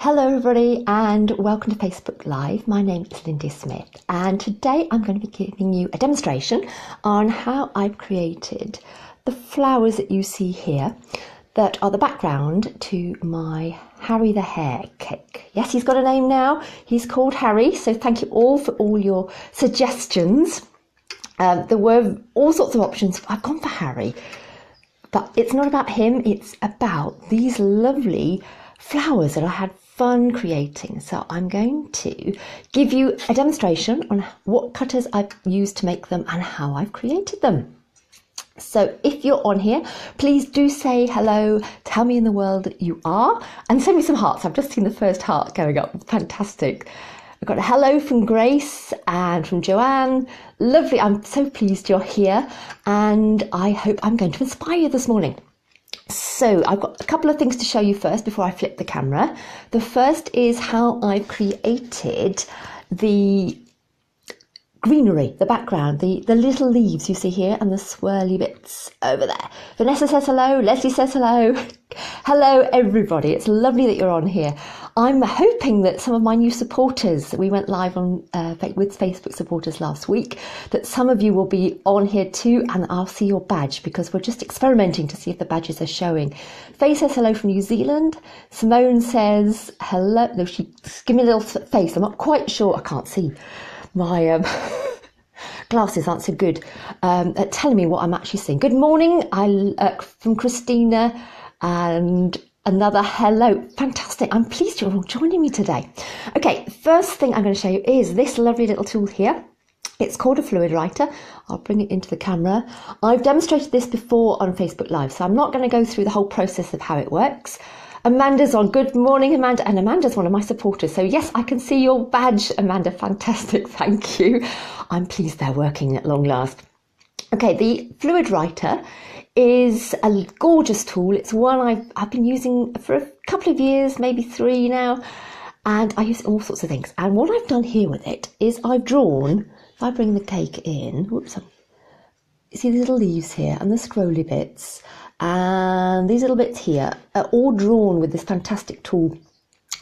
Hello everybody and welcome to Facebook Live. My name is Lindy Smith and today I'm going to be giving you a demonstration on how I've created the flowers that you see here that are the background to my Harry the Hare cake. Yes, he's got a name now. He's called Harry, so thank you all for all your suggestions. There were all sorts of options. I've gone for Harry, but it's not about him, it's about these lovely flowers that I had fun creating. So I'm going to give you a demonstration on what cutters I've used to make them and how I've created them. So if you're on here, please do say hello, tell me in the world that you are, and send me some hearts. I've just seen the first heart going up. Fantastic. I've got a hello from Grace and from Joanne. Lovely. I'm so pleased you're here, and I hope I'm going to inspire you this morning. So I've got a couple of things to show you first before I flip the camera. The first is how I've created the greenery, the background, the little leaves you see here and the swirly bits over there. Vanessa says hello, Leslie says hello. Hello everybody, it's lovely that you're on here. I'm hoping that some of my new supporters, we went live on with Facebook supporters last week, that some of you will be on here too, and I'll see your badge because we're just experimenting to see if the badges are showing. Faye says hello from New Zealand. Simone says hello. No, she give me a little face. I'm not quite sure. I can't see. My glasses aren't so good at telling me what I'm actually seeing. Good morning, from Christina, and another hello. Fantastic. I'm pleased you're all joining me today. Okay, first thing I'm going to show you is this lovely little tool here. It's called a fluid writer. I'll bring it into the camera. I've demonstrated this before on Facebook Live, so I'm not going to go through the whole process of how it works. Amanda's on. Good morning, Amanda. And Amanda's one of my supporters. So yes, I can see your badge, Amanda. Fantastic. Thank you. I'm pleased they're working at long last. Okay, the fluid writer is a gorgeous tool. It's one I've been using for a couple of years, maybe 3 now. And I use all sorts of things. And what I've done here with it is I've drawn, if I bring the cake in, whoops, you see the little leaves here and the scrolly bits. And these little bits here are all drawn with this fantastic tool.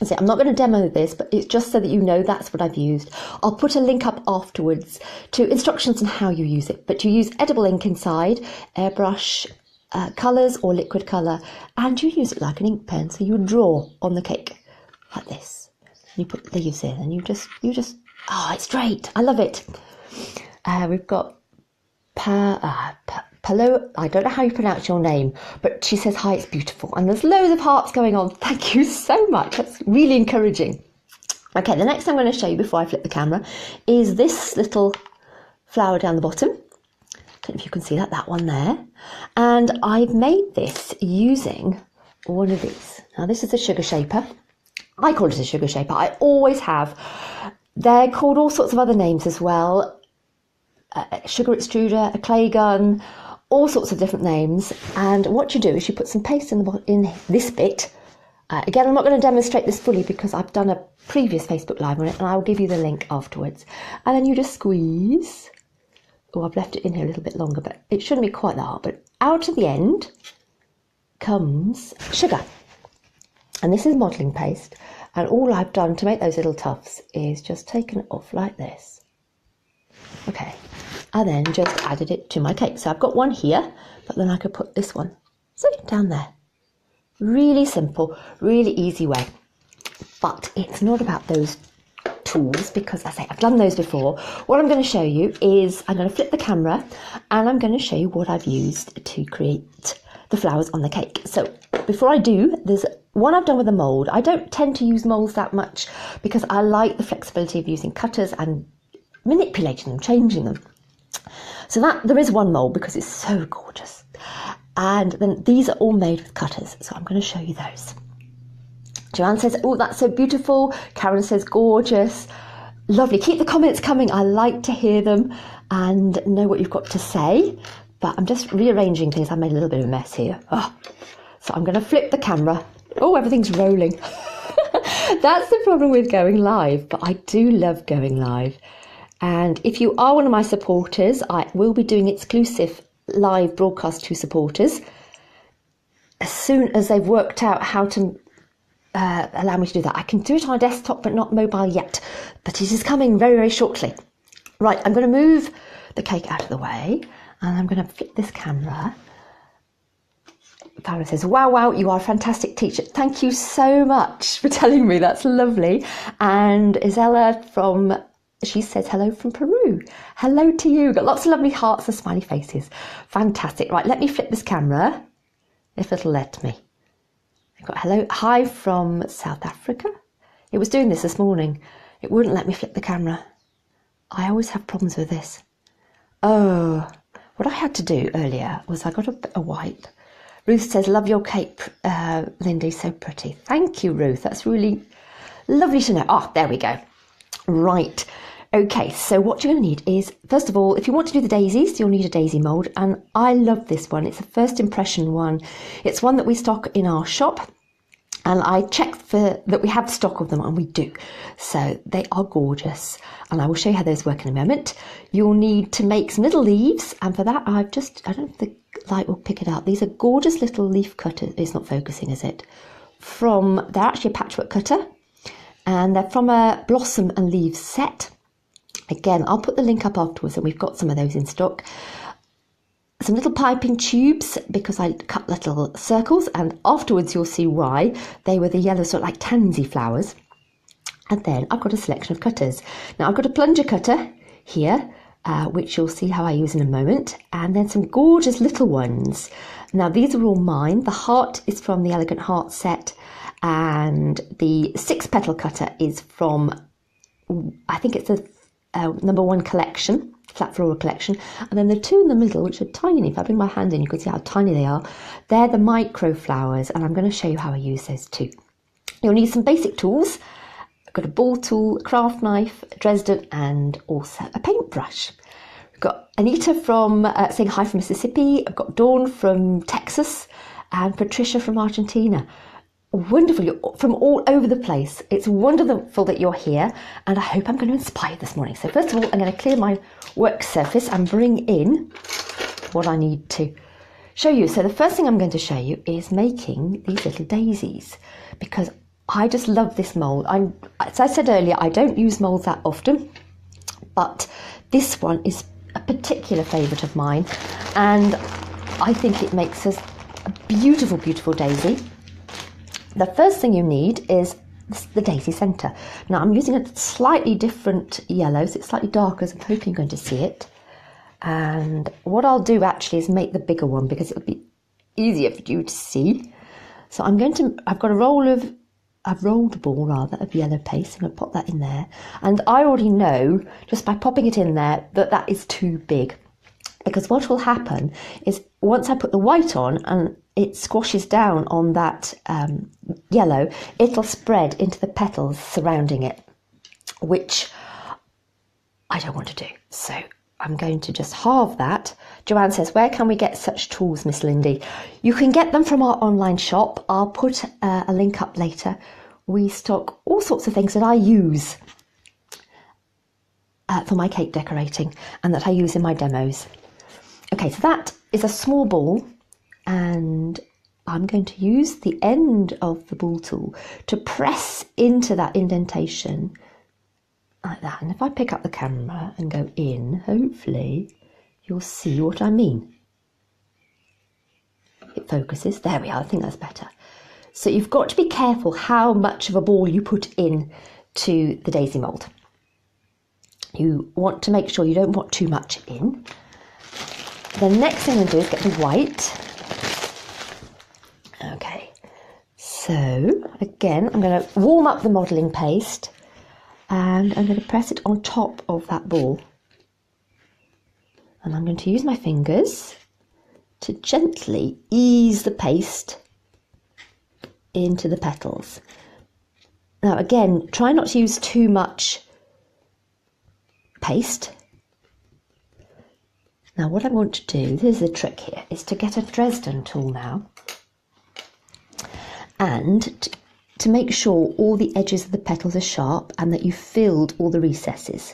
So I'm not going to demo this, but it's just so that you know that's what I've used. I'll put a link up afterwards to instructions on how you use it. But you use edible ink inside, airbrush, colours or liquid colour, and you use it like an ink pen. So you draw on the cake like this. You put leaves in and you just, oh, it's great. I love it. We've got Palo, I don't know how you pronounce your name, but she says, hi, it's beautiful. And there's loads of hearts going on. Thank you so much. That's really encouraging. Okay, the next thing I'm going to show you before I flip the camera is this little flower down the bottom. I don't know if you can see that one there. And I've made this using one of these. Now, this is a sugar shaper. I call it a sugar shaper. I always have. They're called all sorts of other names as well. A sugar extruder, a clay gun, all sorts of different names. And what you do is you put some paste in this bit. Again, I'm not going to demonstrate this fully because I've done a previous Facebook Live on it and I'll give you the link afterwards. And then you just squeeze. Oh, I've left it in here a little bit longer, but it shouldn't be quite that hard. But out of the end comes sugar. And this is modelling paste. And all I've done to make those little tufts is just taken it off like this. Okay. I then just added it to my cake. So I've got one here, but then I could put this one, see, down there. Really simple, really easy way. But it's not about those tools because, as I say, I've done those before. What I'm going to show you is I'm going to flip the camera and I'm going to show you what I've used to create the flowers on the cake. So before I do, there's one I've done with a mould. I don't tend to use moulds that much because I like the flexibility of using cutters and manipulating them, changing them. So there is one mould because it's so gorgeous. And then these are all made with cutters. So I'm going to show you those. Joanne says, oh, that's so beautiful. Karen says, gorgeous. Lovely. Keep the comments coming. I like to hear them and know what you've got to say. But I'm just rearranging things. I made a little bit of a mess here. Oh. So I'm going to flip the camera. Oh, everything's rolling. That's the problem with going live. But I do love going live. And if you are one of my supporters, I will be doing exclusive live broadcast to supporters as soon as they've worked out how to allow me to do that. I can do it on a desktop, but not mobile yet. But it is coming very, very shortly. Right, I'm going to move the cake out of the way, and I'm going to flip this camera. Paula says, wow, you are a fantastic teacher. Thank you so much for telling me. That's lovely. And Isella she says, hello from Peru. Hello to you. Got lots of lovely hearts and smiley faces. Fantastic. Right, let me flip this camera, if it'll let me. I've got hi from South Africa. It was doing this morning. It wouldn't let me flip the camera. I always have problems with this. Oh, what I had to do earlier was I got a wipe. Ruth says, love your cape, Lindy, so pretty. Thank you, Ruth. That's really lovely to know. Oh, there we go. Right. Okay, so what you're going to need is, first of all, if you want to do the daisies, you'll need a daisy mould. And I love this one. It's a first impression one. It's one that we stock in our shop. And I checked that we have stock of them, and we do. So they are gorgeous. And I will show you how those work in a moment. You'll need to make some little leaves. And for that, I don't know if the light will pick it up. These are gorgeous little leaf cutters. It's not focusing, is it? They're actually a patchwork cutter. And they're from a blossom and leaves set. Again, I'll put the link up afterwards, and we've got some of those in stock. Some little piping tubes, because I cut little circles, and afterwards you'll see why. They were the yellow sort of like tansy flowers. And then I've got a selection of cutters. Now I've got a plunger cutter here, which you'll see how I use in a moment, and then some gorgeous little ones. Now these are all mine. The heart is from the Elegant Heart set, and the 6 petal cutter is from, I think it's the #1 collection, flat floral collection. And then the 2 in the middle, which are tiny. If I bring my hand in, you can see how tiny they are. They're the micro flowers, and I'm going to show you how I use those too. You'll need some basic tools. I've got a ball tool, a craft knife, Dresden, and also a paintbrush. We've got Anita from saying hi from Mississippi. I've got Dawn from Texas, and Patricia from Argentina. Wonderful, you're from all over the place. It's wonderful that you're here, and I hope I'm going to inspire you this morning. So first of all, I'm going to clear my work surface and bring in what I need to show you. So the first thing I'm going to show you is making these little daisies, because I just love this mould. As I said earlier, I don't use moulds that often, but this one is a particular favourite of mine, and I think it makes us a beautiful, beautiful daisy. The first thing you need is the daisy centre. Now I'm using a slightly different yellow, so it's slightly darker, so I'm hoping you're going to see it. And what I'll do actually is make the bigger one, because it'll be easier for you to see. So I've got a rolled ball of yellow paste. I'm going to pop that in there. And I already know, just by popping it in there, that is too big. Because what will happen is, once I put the white on and it squashes down on that yellow, it'll spread into the petals surrounding it, which I don't want to do. So I'm going to just halve that. Joanne says, where can we get such tools, Miss Lindy? You can get them from our online shop. I'll put a link up later. We stock all sorts of things that I use for my cake decorating, and that I use in my demos. Okay, so that is a small ball, and I'm going to use the end of the ball tool to press into that indentation like that. And if I pick up the camera and go in, hopefully you'll see what I mean. It focuses. There we are. I think that's better. So you've got to be careful how much of a ball you put in to the daisy mould. You want to make sure you don't want too much in. The next thing I'm going to do is get the white. Okay, so again, I'm going to warm up the modelling paste, and I'm going to press it on top of that ball. And I'm going to use my fingers to gently ease the paste into the petals. Now again, try not to use too much paste. Now what I want to do, this is the trick here, is to get a Dresden tool now, and to make sure all the edges of the petals are sharp and that you've filled all the recesses.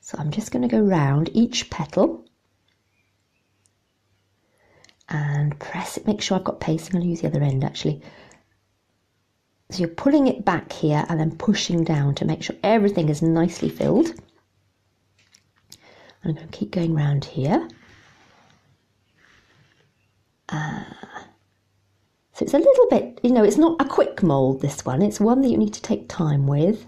So I'm just going to go round each petal and press it, make sure I've got paste. I'm going to use the other end actually. So you're pulling it back here and then pushing down to make sure everything is nicely filled. And I'm going to keep going round here. So it's a little bit, it's not a quick mould, this one. It's one that you need to take time with.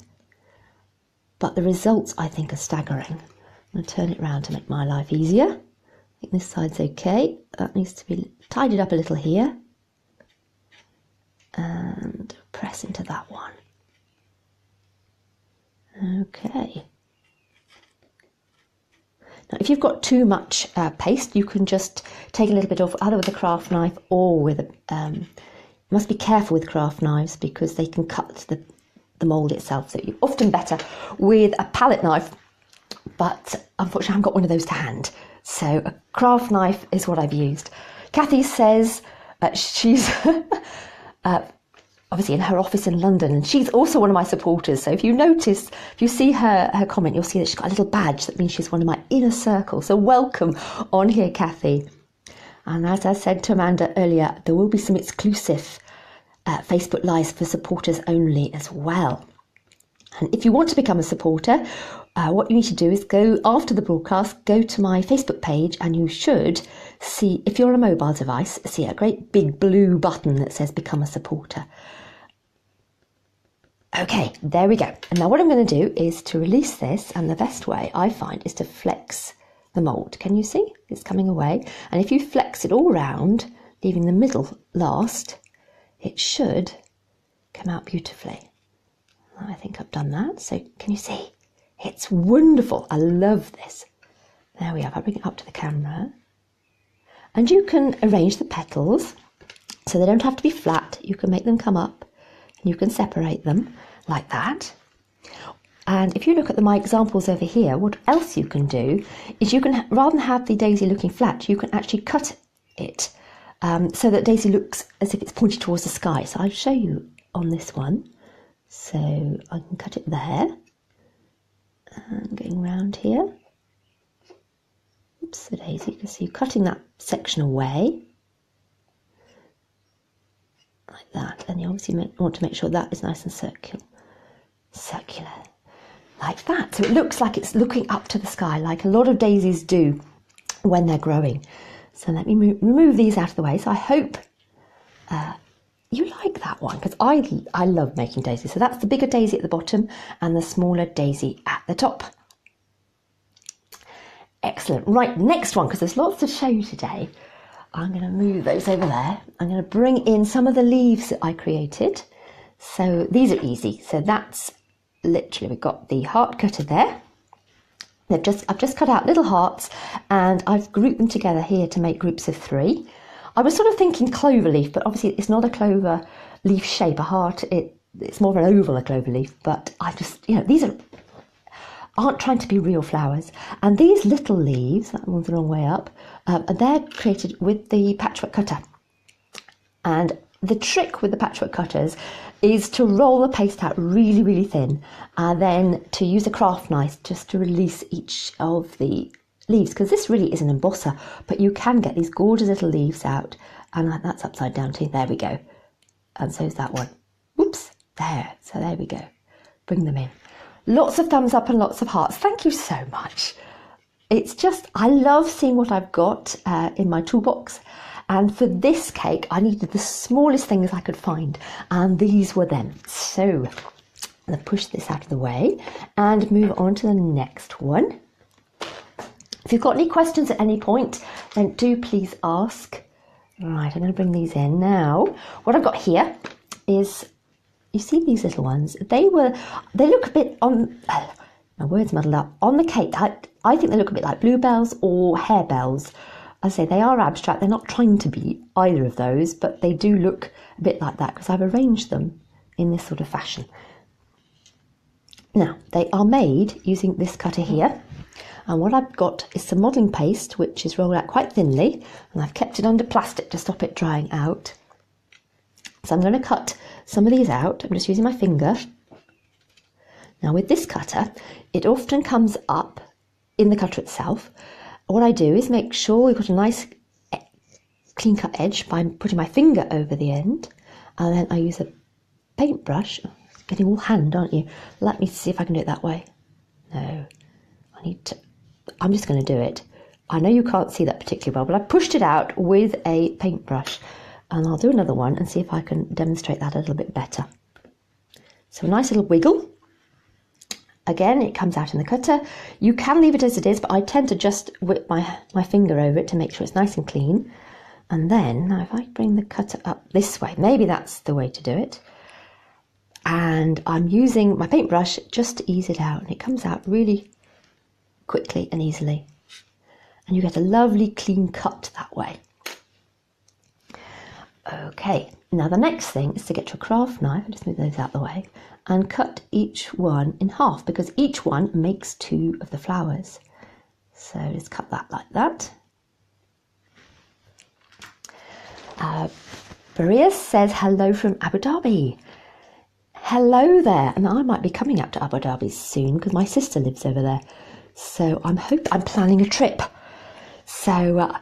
But the results, I think, are staggering. I'm going to turn it around to make my life easier. I think this side's okay. That needs to be tidied up a little here. And press into that one. Okay. Now, if you've got too much paste, you can just take a little bit off, either with a craft knife or with a... you must be careful with craft knives because they can cut the mould itself, so you're often better with a palette knife, but unfortunately I haven't got one of those to hand, so a craft knife is what I've used. Kathy says she's obviously in her office in London, and she's also one of my supporters, so if you see her comment, you'll see that she's got a little badge that means she's one of my inner circle, so welcome on here, Kathy. And as I said to Amanda earlier, there will be some exclusive Facebook Lives for supporters only as well. And if you want to become a supporter, what you need to do is go after the broadcast, go to my Facebook page, and you should see, if you're on a mobile device, see a great big blue button that says become a supporter. Okay, there we go. And now what I'm going to do is to release this, and the best way I find is to flex the mould. Can you see? It's coming away. And if you flex it all round, leaving the middle last, it should come out beautifully. I think I've done that. So can you see? It's wonderful. I love this. There we are. I'll bring it up to the camera. And you can arrange the petals so they don't have to be flat. You can make them come up and you can separate them like that. And if you look at my examples over here, what else you can do is you can, rather than have the daisy looking flat, you can actually cut it so that daisy looks as if it's pointed towards the sky. So I'll show you on this one. So I can cut it there. And going round here. Oops, the daisy, you can see cutting that section away. Like that. And you obviously want to make sure that is nice and circular. Like that. So it looks like it's looking up to the sky, like a lot of daisies do when they're growing. So let me remove these out of the way. So I hope you like that one, because I love making daisies. So that's the bigger daisy at the bottom and the smaller daisy at the top. Excellent. Right, next one, because there's lots to show you today. I'm going to move those over there. I'm going to bring in some of the leaves that I created. So these are easy. So that's literally, we've got the heart cutter there. I've just cut out little hearts and I've grouped them together here to make groups of 3. I was sort of thinking clover leaf, but obviously it's not a clover leaf shape. A heart, it's more of an oval, a clover leaf. But I just, these aren't trying to be real flowers. And these little leaves, that one's the wrong way up, they're created with the patchwork cutter. And the trick with the patchwork cutters is to roll the paste out really, really thin, and then to use a craft knife just to release each of the leaves, because this really is an embosser, but you can get these gorgeous little leaves out. And that's upside down too. There we go. And so is that one. Whoops, there. So there we go. Bring them in. Lots of thumbs up and lots of hearts. Thank you so much. It's just, I love seeing what I've got in my toolbox. And for this cake, I needed the smallest things I could find, and these were them. So I'm going to push this out of the way and move on to the next one. If you've got any questions at any point, then do please ask. Right, I'm going to bring these in now. What I've got here is, you see these little ones? They look a bit on, my words muddled up, on the cake. I think they look a bit like bluebells or harebells. I say they are abstract. They're not trying to be either of those, but they do look a bit like that because I've arranged them in this sort of fashion. Now, they are made using this cutter here. And what I've got is some modelling paste, which is rolled out quite thinly, and I've kept it under plastic to stop it drying out. So I'm going to cut some of these out. I'm just using my finger. Now with this cutter, it often comes up in the cutter itself. What I do is make sure we've got a nice clean cut edge by putting my finger over the end, and then I use a paintbrush, it's getting all hand, aren't you? Let me see if I can do it that way. No, I'm just going to do it. I know you can't see that particularly well, but I pushed it out with a paintbrush, and I'll do another one and see if I can demonstrate that a little bit better. So a nice little wiggle. Again, it comes out in the cutter. You can leave it as it is, but I tend to just whip my finger over it to make sure it's nice and clean. And then, now if I bring the cutter up this way, maybe that's the way to do it. And I'm using my paintbrush just to ease it out, and it comes out really quickly and easily. And you get a lovely clean cut that way. Okay, now the next thing is to get your craft knife, just move those out of the way, and cut each one in half, because each one makes 2 of the flowers. So just cut that like that. Maria says hello from Abu Dhabi. Hello there, and I might be coming up to Abu Dhabi soon because my sister lives over there. So I'm planning a trip. So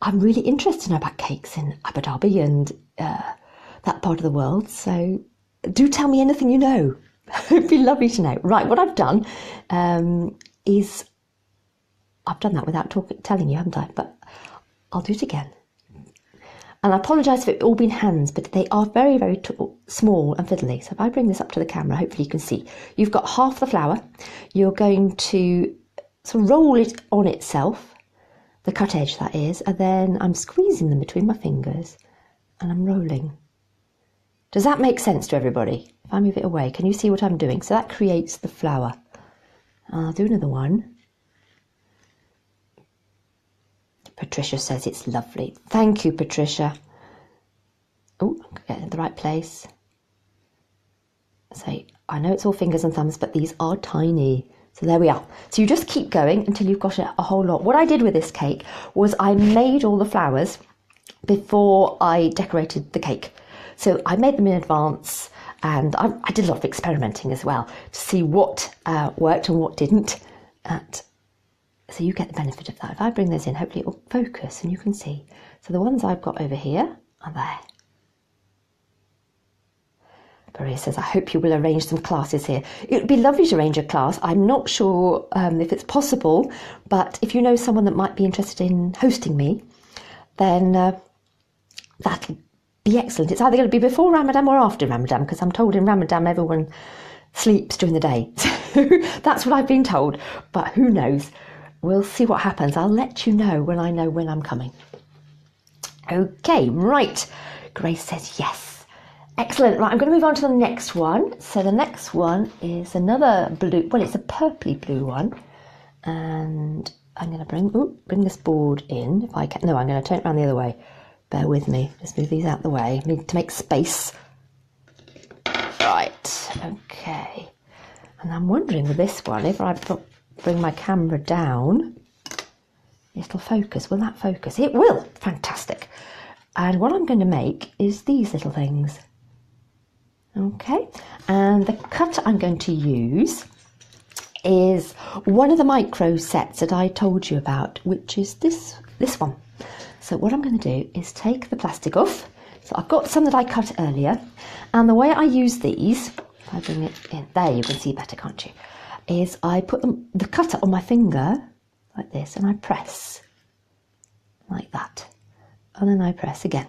I'm really interested to know about cakes in Abu Dhabi and that part of the world. So do tell me anything you know. It'd be lovely to know. Right, what I've done is I've done that without telling you, haven't I? But I'll do it again. And I apologise if it's all been hands, but they are very, very small and fiddly. So if I bring this up to the camera, hopefully you can see. You've got half the flower. You're going to sort of roll it on itself, the cut edge that is, and then I'm squeezing them between my fingers and I'm rolling. Does that make sense to everybody? If I move it away, can you see what I'm doing? So that creates the flower. I'll do another one. Patricia says it's lovely. Thank you, Patricia. Oh, I'm getting in the right place. So I know it's all fingers and thumbs, but these are tiny. So there we are. So you just keep going until you've got a whole lot. What I did with this cake was I made all the flowers before I decorated the cake. So I made them in advance, and I did a lot of experimenting as well to see what worked and what didn't. So you get the benefit of that. If I bring those in, hopefully it will focus and you can see. So the ones I've got over here are there. Maria says, I hope you will arrange some classes here. It would be lovely to arrange a class. I'm not sure if it's possible, but if you know someone that might be interested in hosting me, then that'll be excellent. It's either going to be before Ramadan or after Ramadan, because I'm told in Ramadan everyone sleeps during the day. So that's what I've been told, but who knows? We'll see what happens. I'll let you know when I know when I'm coming. Okay, right. Grace says yes. Excellent. Right, I'm going to move on to the next one. So the next one is another blue. Well, it's a purpley blue one. And I'm going to bring this board in. If I can. No, I'm going to turn it around the other way. Bear with me. Just move these out the way. I need to make space. Right. Okay. And I'm wondering with this one, if I bring my camera down, it'll focus. Will that focus? It will. Fantastic. And what I'm going to make is these little things. Okay. And the cutter I'm going to use is one of the micro sets that I told you about, which is this one. So what I'm going to do is take the plastic off. So I've got some that I cut earlier. And the way I use these, if I bring it in, there you can see better, can't you? Is I put the cutter on my finger like this and I press like that, and then I press again.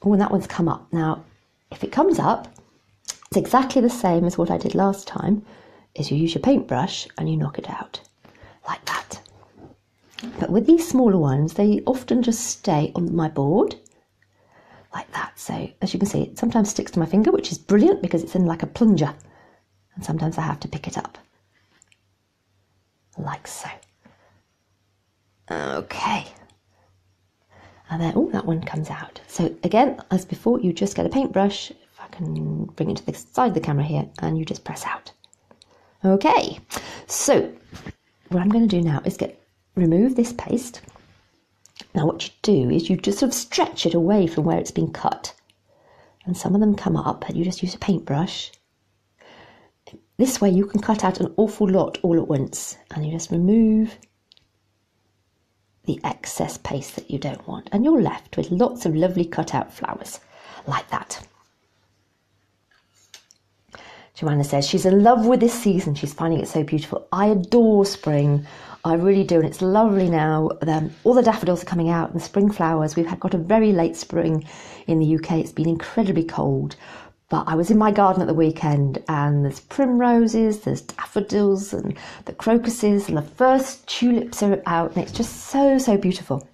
Oh, and that one's come up. Now if it comes up, it's exactly the same as what I did last time, is you use your paintbrush and you knock it out like that. But with these smaller ones, they often just stay on my board like that. So as you can see, it sometimes sticks to my finger, which is brilliant because it's in like a plunger. And sometimes I have to pick it up, like so. Okay. And then, oh, that one comes out. So again, as before, you just get a paintbrush, if I can bring it to the side of the camera here, and you just press out. Okay, so what I'm going to do now is remove this paste. Now what you do is you just sort of stretch it away from where it's been cut. And some of them come up, and you just use a paintbrush. This way you can cut out an awful lot all at once, and you just remove the excess paste that you don't want, and you're left with lots of lovely cut out flowers. like that. Joanna says she's in love with this season. She's finding it so beautiful. I adore spring. I really do, and it's lovely now. All the daffodils are coming out and the spring flowers. We've got a very late spring in the UK. It's been incredibly cold, but I was in my garden at the weekend and there's primroses, there's daffodils and the crocuses and the first tulips are out, and it's just so, so beautiful.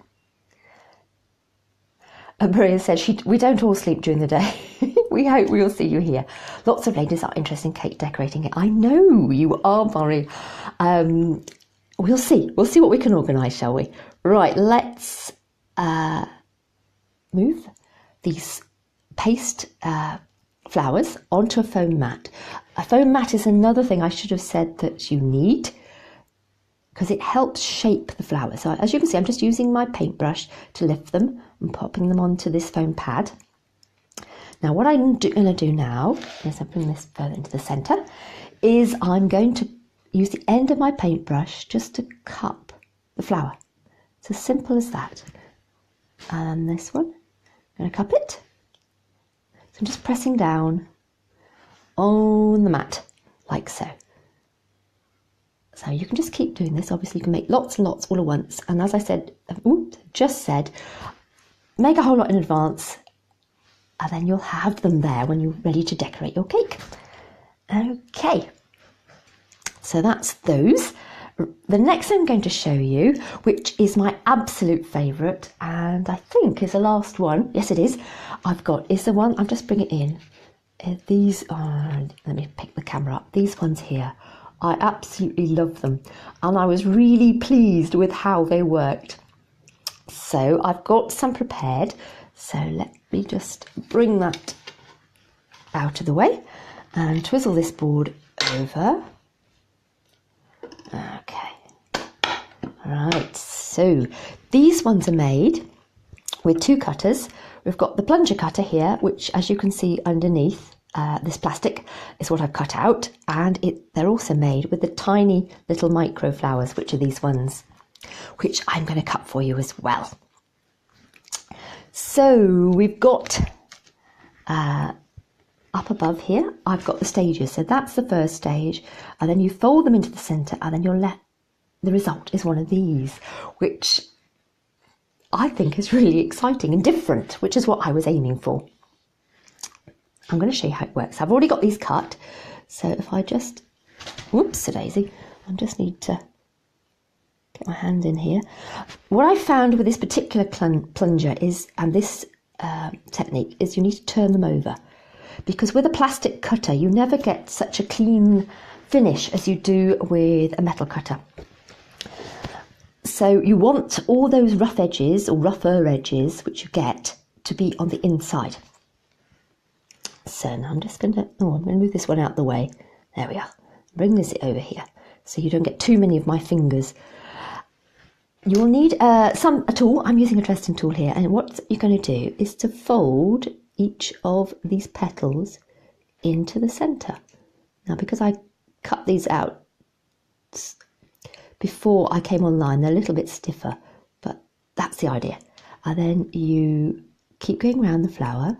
Maria said, we don't all sleep during the day. We hope we'll see you here. Lots of ladies are interested in cake decorating it. I know you are, Maria. We'll see. We'll see what we can organise, shall we? Right, let's move these paste flowers onto a foam mat. A foam mat is another thing I should have said that you need, because it helps shape the flowers. So as you can see, I'm just using my paintbrush to lift them and popping them onto this foam pad. Now what I'm going to do now, as I bring this further into the centre, is I'm going to use the end of my paintbrush just to cup the flower. It's as simple as that. And this one, I'm going to cup it. So I'm just pressing down on the mat, like so. So you can just keep doing this. Obviously you can make lots and lots all at once. And as I said, make a whole lot in advance, and then you'll have them there when you're ready to decorate your cake. Okay, so that's those. The next I'm going to show you, which is my absolute favourite, and I think is the last one. Yes, it is. Is the one, I'm just bringing it in. These are, let me pick the camera up. These ones here, I absolutely love them, and I was really pleased with how they worked. So I've got some prepared, so let me just bring that out of the way and twizzle this board over. Okay, right, so these ones are made with two cutters. We've got the plunger cutter here, which as you can see underneath this plastic is what I've cut out, and they're also made with the tiny little micro flowers, which are these ones, which I'm going to cut for you as well. So we've got up above here, I've got the stages. So that's the first stage, and then you fold them into the centre, and then the result is one of these, which I think is really exciting and different, which is what I was aiming for. I'm going to show you how it works. I've already got these cut, so if I just, whoops-a-daisy, I just need to get my hand in here. What I found with this particular plunger is, and this technique, is you need to turn them over, because with a plastic cutter you never get such a clean finish as you do with a metal cutter. So you want all those rough edges or rougher edges which you get to be on the inside. So now I'm just going to move this one out the way. There we are. Bring this over here so you don't get too many of my fingers. You will need a tool. I'm using a Dresden tool here, and what you're going to do is to fold each of these petals into the centre. Now, because I cut these out before I came online, they're a little bit stiffer, but that's the idea. And then you keep going around the flower.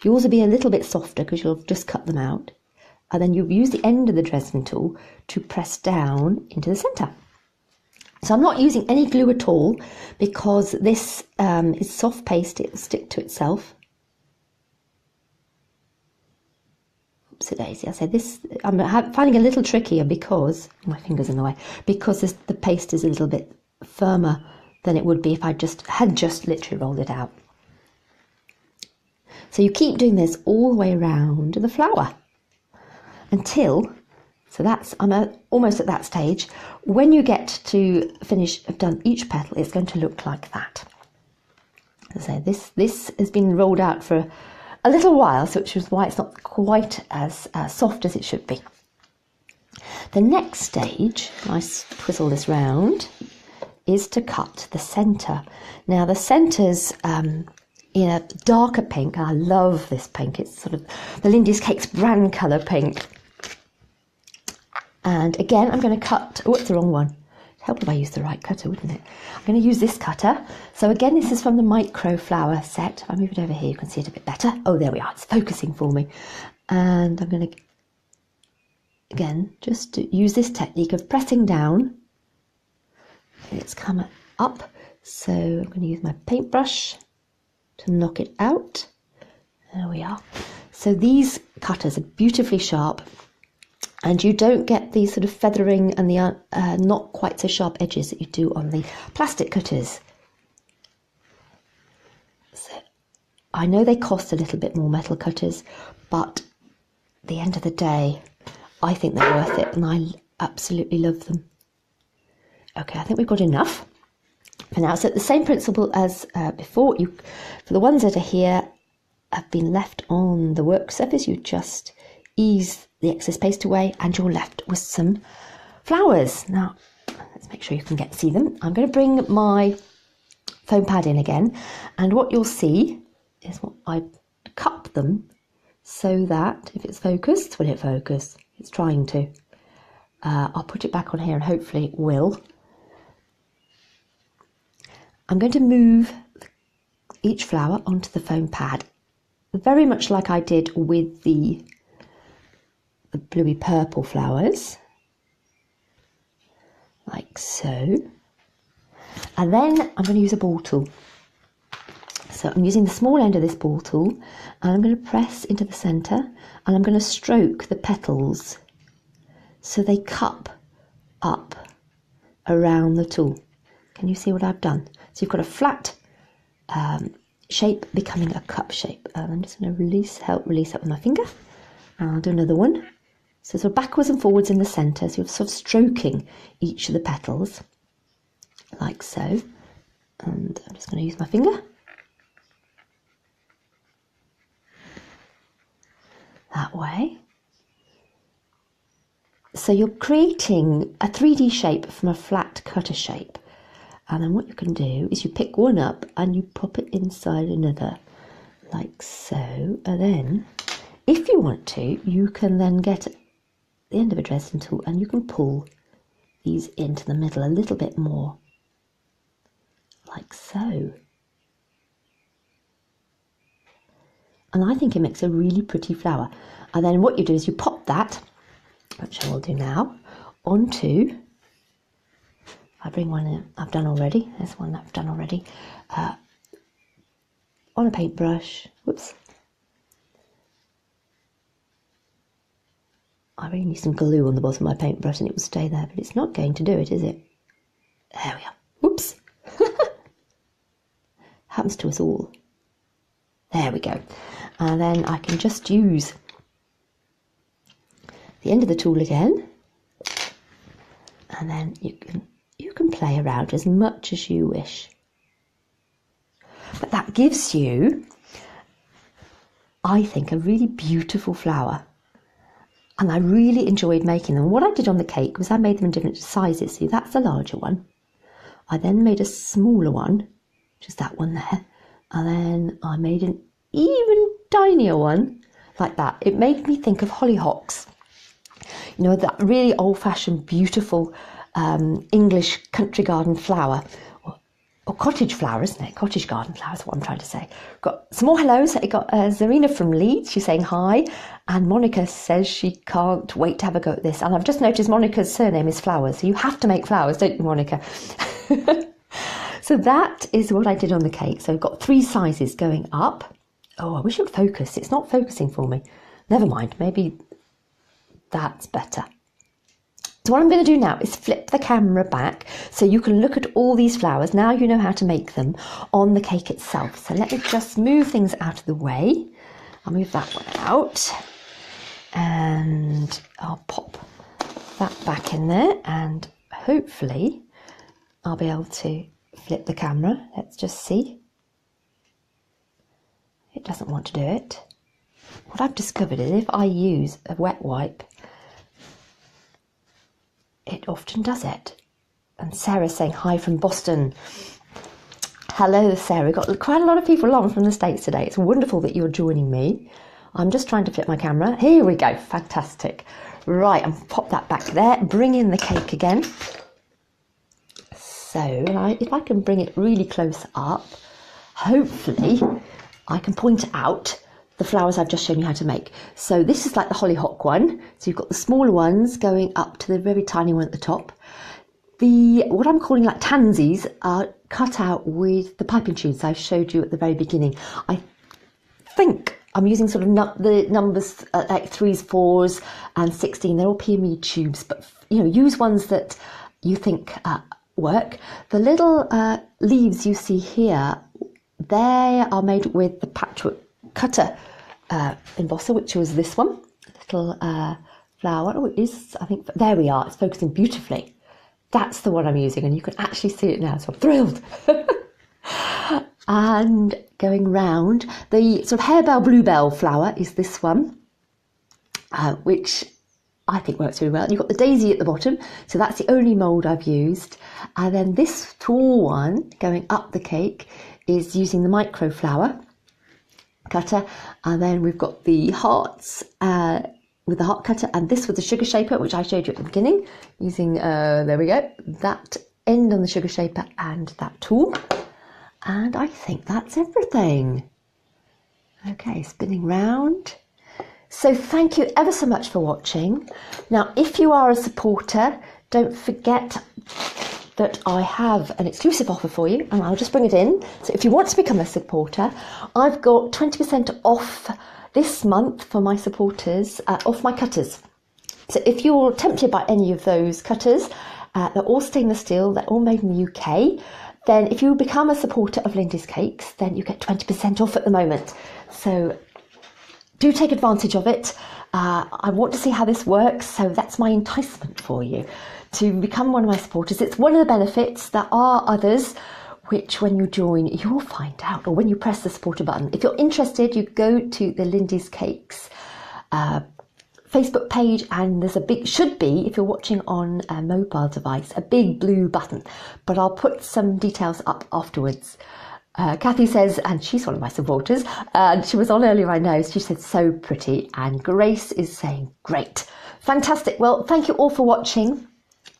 Yours will be a little bit softer because you'll just cut them out, and then you use the end of the Dresden tool to press down into the centre. So I'm not using any glue at all, because this is soft paste, it will stick to itself. Oopsie-daisy, I say this, I'm finding it a little trickier because, my finger's in the way, because the paste is a little bit firmer than it would be if I had just literally rolled it out. So you keep doing this all the way around the flower until, I'm almost at that stage. When you get to have done each petal, it's going to look like that. So this has been rolled out for a little while, so which is why it's not quite as soft as it should be. The next stage, I twizzle this round, is to cut the centre. Now the centre's in a darker pink, and I love this pink. It's sort of the Lindy's Cakes brand colour pink. And again, I'm going to cut, it's the wrong one. help if I use the right cutter, wouldn't it? I'm going to use this cutter. So again, this is from the micro flower set. If I move it over here, you can see it a bit better. Oh, there we are. It's focusing for me. And I'm going to, again, just use this technique of pressing down. It's come up. So I'm going to use my paintbrush to knock it out. There we are. So these cutters are beautifully sharp. And you don't get these sort of feathering and the not quite so sharp edges that you do on the plastic cutters. So I know they cost a little bit more, metal cutters, but at the end of the day, I think they're worth it and I absolutely love them. Okay, I think we've got enough for now. So the same principle as before, for the ones that are here have been left on the work surface, you just ease the excess paste away and you're left with some flowers. Now, let's make sure you can see them. I'm going to bring my foam pad in again, and what you'll see is what I cup them so that if it's focused, will it focus? It's trying to. I'll put it back on here and hopefully it will. I'm going to move each flower onto the foam pad, very much like I did with the bluey purple flowers, like so. And then I'm going to use a ball tool. So I'm using the small end of this ball tool and I'm going to press into the centre and I'm going to stroke the petals so they cup up around the tool. Can you see what I've done? So you've got a flat shape becoming a cup shape. And I'm just going to help release that with my finger. And I'll do another one. So sort of backwards and forwards in the centre, so you're sort of stroking each of the petals, like so. And I'm just going to use my finger. That way. So you're creating a 3D shape from a flat cutter shape. And then what you can do is you pick one up and you pop it inside another, like so. And then, if you want to, you can then get the end of a Dresden tool and you can pull these into the middle a little bit more, like so. And I think it makes a really pretty flower. And then what you do is you pop that, which I will do now, onto, I bring one in, I've done already, there's one that I've done already, on a paintbrush, whoops. I really need some glue on the bottom of my paintbrush and it will stay there, but it's not going to do it, is it? There we are. Whoops. Happens to us all. There we go. And then I can just use the end of the tool again. And then you can play around as much as you wish. But that gives you, I think, a really beautiful flower. And I really enjoyed making them. What I did on the cake was I made them in different sizes. See, that's the larger one. I then made a smaller one, which is that one there. And then I made an even tinier one, like that. It made me think of hollyhocks. You know, that really old-fashioned, beautiful English country garden flower. Or cottage flower, isn't it? Cottage garden flower is what I'm trying to say. Got some more hellos. I got Zarina from Leeds. She's saying hi. And Monica says she can't wait to have a go at this. And I've just noticed Monica's surname is Flowers. So you have to make flowers, don't you, Monica? So that is what I did on the cake. So I've got 3 sizes going up. Oh, I wish it would focus. It's not focusing for me. Never mind. Maybe that's better. So what I'm going to do now is flip the camera back so you can look at all these flowers. Now you know how to make them on the cake itself. So let me just move things out of the way. I'll move that one out and I'll pop that back in there and hopefully I'll be able to flip the camera. Let's just see. It doesn't want to do it. What I've discovered is if I use a wet wipe, it often does it. And Sarah's saying hi from Boston. Hello, Sarah. We've got quite a lot of people along from the States today. It's wonderful that you're joining me. I'm just trying to flip my camera. Here we go. Fantastic. Right, and pop that back there. Bring in the cake again. So if I can bring it really close up, hopefully I can point out the flowers I've just shown you how to make. So this is like the hollyhock one. So you've got the smaller ones going up to the very tiny one at the top. What I'm calling like tansies are cut out with the piping tunes I showed you at the very beginning. I think I'm using sort of the numbers like 3s, 4s and 16. They're all PME tubes, but use ones that you think work. The little leaves you see here, they are made with the patchwork cutter embosser, which was this one, little flower. Oh, it is, I think, there we are, it's focusing beautifully. That's the one I'm using, and you can actually see it now, so I'm thrilled. And going round, the sort of harebell bluebell flower is this one, which I think works really well. You've got the daisy at the bottom, so that's the only mould I've used. And then this tall one going up the cake is using the micro flower cutter, and then we've got the hearts with the heart cutter, and this with the sugar shaper, which I showed you at the beginning, using, there we go, that end on the sugar shaper and that tool. And I think that's everything. Okay, spinning round. So thank you ever so much for watching. Now, if you are a supporter, don't forget that I have an exclusive offer for you, and I'll just bring it in. So if you want to become a supporter, I've got 20% off this month for my supporters, off my cutters. So if you're tempted by any of those cutters, they're all stainless steel, they're all made in the UK, then if you become a supporter of Lindy's Cakes, then you get 20% off at the moment. So do take advantage of it. I want to see how this works, so that's my enticement for you to become one of my supporters. It's one of the benefits. There are others which when you join you'll find out, or when you press the supporter button. If you're interested, you go to the Lindy's Cakes Facebook page, and there's a big, should be, if you're watching on a mobile device, a big blue button, but I'll put some details up afterwards. Kathy says, and she's one of my supporters, and she was on earlier, I know, she said so pretty, and Grace is saying great. Fantastic. Well, thank you all for watching.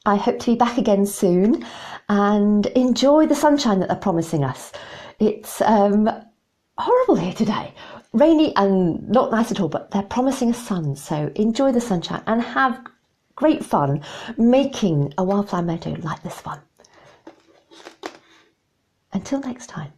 I hope to be back again soon, and enjoy the sunshine that they're promising us. It's horrible here today, rainy and not nice at all, but they're promising us sun, so enjoy the sunshine and have great fun making a wildflower meadow like this one. Until next time.